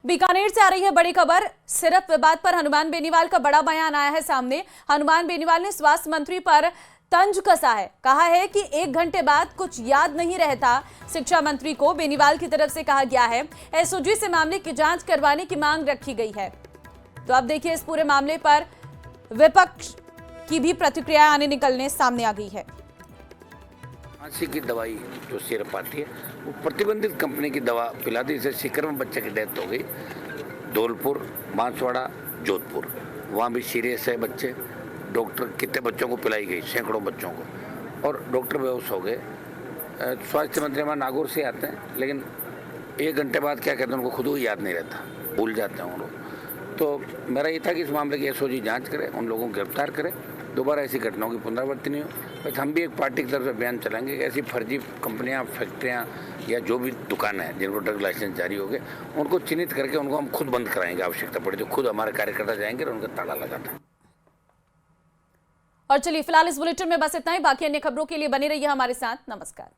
बीकानेर से आ रही है बड़ी खबर। सिर्फ विवाद पर हनुमान बेनीवाल का बड़ा बयान आया है सामने। हनुमान बेनीवाल ने स्वास्थ्य मंत्री पर तंज कसा है। कहा है कि 1 घंटे बाद कुछ याद नहीं रहता। शिक्षा मंत्री को बेनीवाल की तरफ से कहा गया है एसओजी से मामले की जांच करवाने की मांग रखी गई है। तो अब देखिए, इस पूरे मामले पर विपक्ष की भी प्रतिक्रिया आने निकलने सामने आ गई है। खांसी की दवाई जो सिरप आती है वो प्रतिबंधित कंपनी की दवा पिला दी, जिससे सीकर में बच्चे की डेथ हो गई। धौलपुर, बांसवाड़ा, जोधपुर, वहाँ भी सीरियस है बच्चे। डॉक्टर कितने बच्चों को पिलाई गई, सैकड़ों बच्चों को, और डॉक्टर बेहोश हो गए। स्वास्थ्य मंत्री हमारे नागौर से आते हैं, लेकिन 1 घंटे बाद क्या कहते हैं उनको खुद ही याद नहीं रहता, भूल जाते हैं वो लोग। तो मेरा ये था कि इस मामले की एसओजी जांच करे, उन लोगों को गिरफ्तार करे, दोबारा ऐसी घटनाओं की पुनरावृत्ति नहीं हो। बस हम भी एक पार्टी की तरफ से बयान चलाएंगे कि ऐसी फर्जी कंपनियां, फैक्ट्रियां या जो भी दुकानें हैं जिनको ड्रग लाइसेंस जारी हो गए, उनको चिन्हित करके उनको हम खुद बंद कराएंगे। आवश्यकता पड़े तो खुद हमारे कार्यकर्ता जाएंगे और उनका ताला लगाते हैं। और चलिए, फिलहाल इस बुलेटिन में बस इतना ही। बाकी अन्य खबरों के लिए बने रहिए हमारे साथ। नमस्कार।